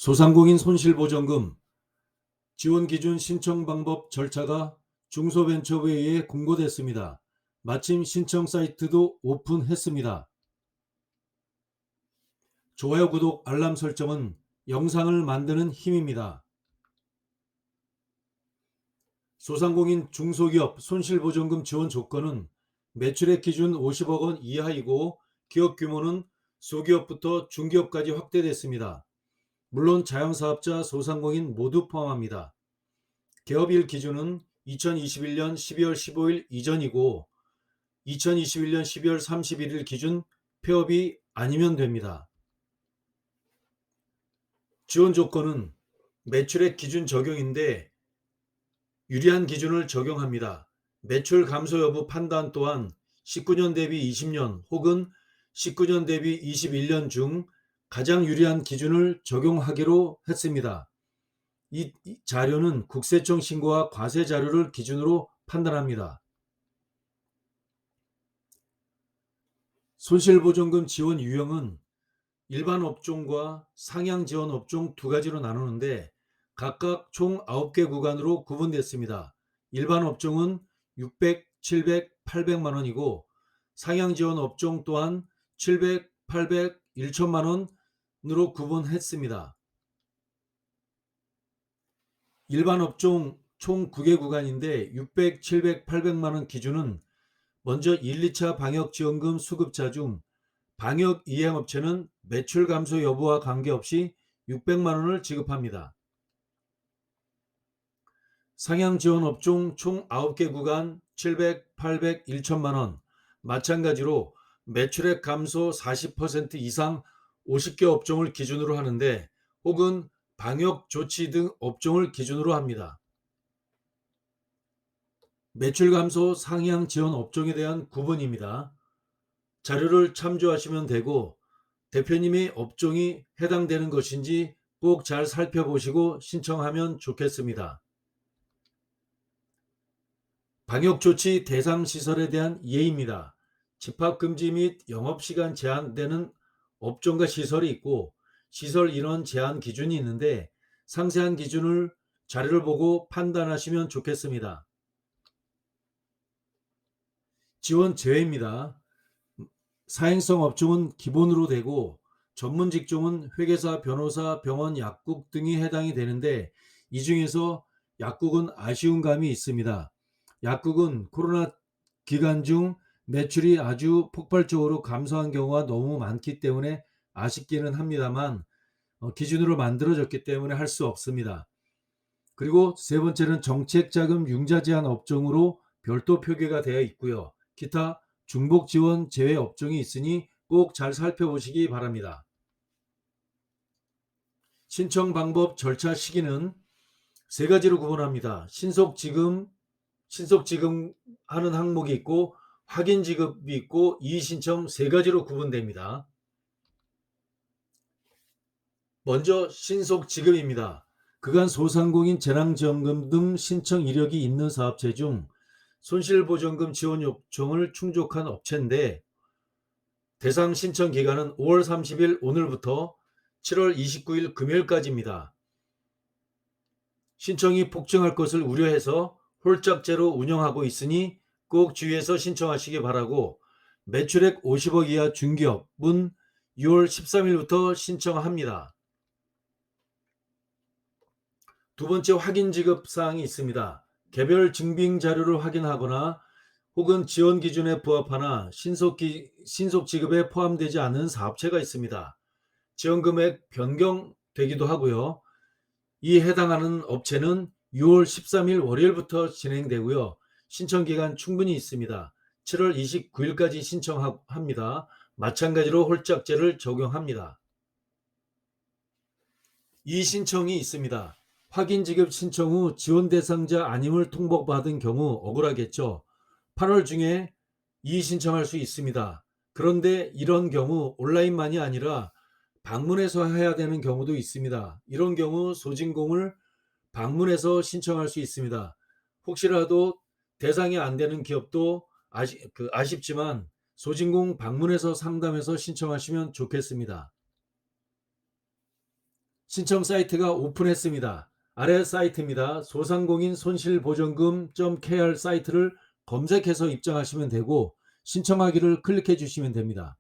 소상공인 손실보전금 지원 기준 신청 방법 절차가 중소벤처부에 의해 공고됐습니다. 마침 신청 사이트도 오픈했습니다. 좋아요, 구독, 알람 설정은 영상을 만드는 힘입니다. 소상공인 중소기업 손실보전금 지원 조건은 매출액 기준 50억 원 이하이고 기업 규모는 소기업부터 중기업까지 확대됐습니다. 물론 자영사업자, 소상공인 모두 포함합니다. 개업일 기준은 2021년 12월 15일 이전이고 2021년 12월 31일 기준 폐업이 아니면 됩니다. 지원 조건은 매출액 기준 적용인데 유리한 기준을 적용합니다. 매출 감소 여부 판단 또한 19년 대비 20년 혹은 19년 대비 21년 중 가장 유리한 기준을 적용하기로 했습니다. 이 자료는 국세청 신고와 과세 자료를 기준으로 판단합니다. 손실보전금 지원 유형은 일반 업종과 상향 지원 업종 두 가지로 나누는데 각각 총 9개 구간으로 구분됐습니다. 일반 업종은 600, 700, 800만 원이고 상향 지원 업종 또한 700, 800, 1천만 원으로 구분했습니다. 일반 업종 총 9개 구간인데 600, 700, 800만 원 기준은 먼저 1, 2차 방역지원금 수급자 중 방역 이행업체는 매출 감소 여부와 관계없이 600만 원을 지급합니다. 상향 지원 업종 총 9개 구간 700, 800, 1천만 원 마찬가지로 매출액 감소 40% 이상 50개 업종을 기준으로 하는데 혹은 방역 조치 등 업종을 기준으로 합니다. 매출 감소 상향 지원 업종에 대한 구분입니다. 자료를 참조하시면 되고 대표님의 업종이 해당되는 것인지 꼭 잘 살펴보시고 신청하면 좋겠습니다. 방역조치 대상 시설에 대한 예입니다. 집합금지 및 영업시간 제한되는 업종과 시설이 있고 시설 인원 제한 기준이 있는데 상세한 기준을 자료를 보고 판단하시면 좋겠습니다. 지원 제외입니다. 사행성 업종은 기본으로 되고 전문 직종은 회계사, 변호사, 병원, 약국 등이 해당이 되는데 이 중에서 약국은 아쉬운 감이 있습니다. 약국은 코로나 기간 중 매출이 아주 폭발적으로 감소한 경우가 너무 많기 때문에 아쉽기는 합니다만 기준으로 만들어졌기 때문에 할 수 없습니다. 그리고 세 번째는 정책자금 융자 제한 업종으로 별도 표기가 되어 있고요. 기타 중복 지원 제외 업종이 있으니 꼭 잘 살펴보시기 바랍니다. 신청 방법 절차 시기는 세 가지로 구분합니다. 신속 지급하는 항목이 있고 확인 지급이 있고 이의신청 세 가지로 구분됩니다. 먼저 신속 지급입니다. 그간 소상공인 재난지원금 등 신청 이력이 있는 사업체 중 손실보전금 지원 요청을 충족한 업체인데 대상 신청 기간은 5월 30일 오늘부터 7월 29일 금요일까지입니다. 신청이 폭증할 것을 우려해서 홀짝제로 운영하고 있으니 꼭 주의해서 신청하시기 바라고 매출액 50억 이하 중기업은 6월 13일부터 신청합니다. 두 번째 확인 지급 사항이 있습니다. 개별 증빙 자료를 확인하거나 혹은 지원 기준에 부합하나 신속 지급에 포함되지 않은 사업체가 있습니다. 지원 금액 변경되기도 하고요. 이 해당하는 업체는 6월 13일 월요일부터 진행되고요. 신청 기간 충분히 있습니다. 7월 29일까지 신청합니다. 마찬가지로 홀짝제를 적용합니다. 이 신청이 있습니다. 확인 지급 신청 후 지원 대상자 아님을 통보받은 경우 억울하겠죠. 8월 중에 이의 신청할 수 있습니다. 그런데 이런 경우 온라인만이 아니라 방문해서 해야 되는 경우도 있습니다. 이런 경우 소진공을 방문해서 신청할 수 있습니다. 혹시라도 대상이 안 되는 기업도 아쉽지만 소진공 방문해서 상담해서 신청하시면 좋겠습니다. 신청 사이트가 오픈했습니다. 아래 사이트입니다. 소상공인 손실보전금.kr 사이트를 검색해서 입장하시면 되고 신청하기를 클릭해 주시면 됩니다.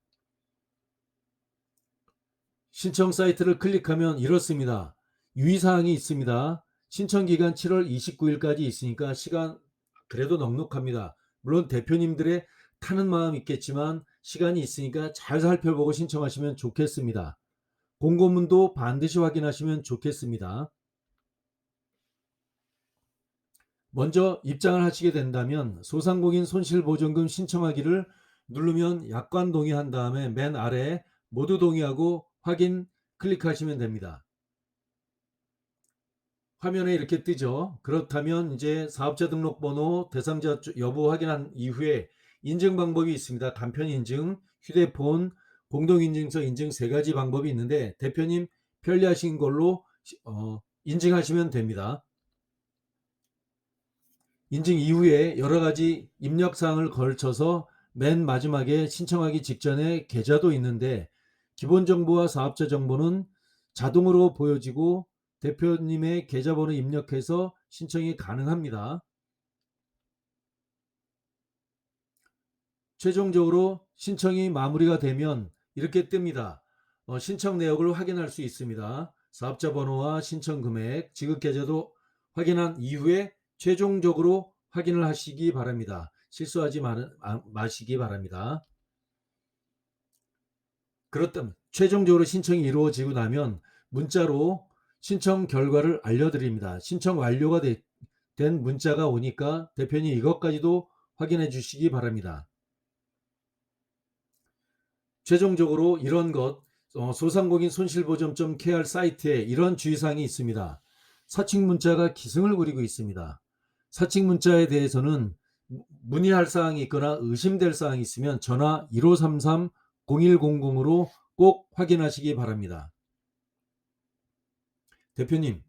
신청 사이트를 클릭하면 이렇습니다. 유의사항이 있습니다. 신청기간 7월 29일까지 있으니까 시간 그래도 넉넉합니다. 물론 대표님들의 타는 마음 있겠지만 시간이 있으니까 잘 살펴보고 신청하시면 좋겠습니다. 공고문도 반드시 확인하시면 좋겠습니다. 먼저 입장을 하시게 된다면 소상공인 손실보전금 신청하기를 누르면 약관 동의한 다음에 맨 아래 모두 동의하고 확인 클릭하시면 됩니다. 화면에 이렇게 뜨죠. 그렇다면 이제 사업자 등록번호 대상자 여부 확인한 이후에 인증 방법이 있습니다. 간편 인증, 휴대폰, 공동인증서 인증 세 가지 방법이 있는데 대표님 편리하신 걸로 인증하시면 됩니다. 인증 이후에 여러 가지 입력사항을 걸쳐서 맨 마지막에 신청하기 직전에 계좌도 있는데 기본 정보와 사업자 정보는 자동으로 보여지고 대표님의 계좌번호 입력해서 신청이 가능합니다. 최종적으로 신청이 마무리가 되면 이렇게 뜹니다. 신청 내역을 확인할 수 있습니다. 사업자 번호와 신청 금액, 지급 계좌도 확인한 이후에 최종적으로 확인을 하시기 바랍니다. 실수하지 마시기 바랍니다. 그렇다면 최종적으로 신청이 이루어지고 나면 문자로 신청 결과를 알려드립니다. 신청 완료가 된 문자가 오니까 대표님 이것까지도 확인해 주시기 바랍니다. 최종적으로 이런 것 소상공인 손실보전.kr 사이트에 이런 주의사항이 있습니다. 사칭 문자가 기승을 부리고 있습니다. 사칭 문자에 대해서는 문의할 사항이 있거나 의심될 사항이 있으면 전화 1533-0100으로 꼭 확인하시기 바랍니다. 대표님,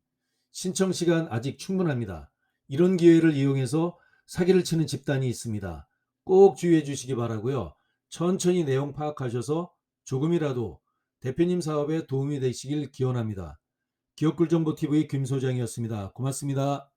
신청 시간 아직 충분합니다. 이런 기회를 이용해서 사기를 치는 집단이 있습니다. 꼭 주의해 주시기 바라고요. 천천히 내용 파악하셔서 조금이라도 대표님 사업에 도움이 되시길 기원합니다. 기업꿀정보TV 김 소장이었습니다. 고맙습니다.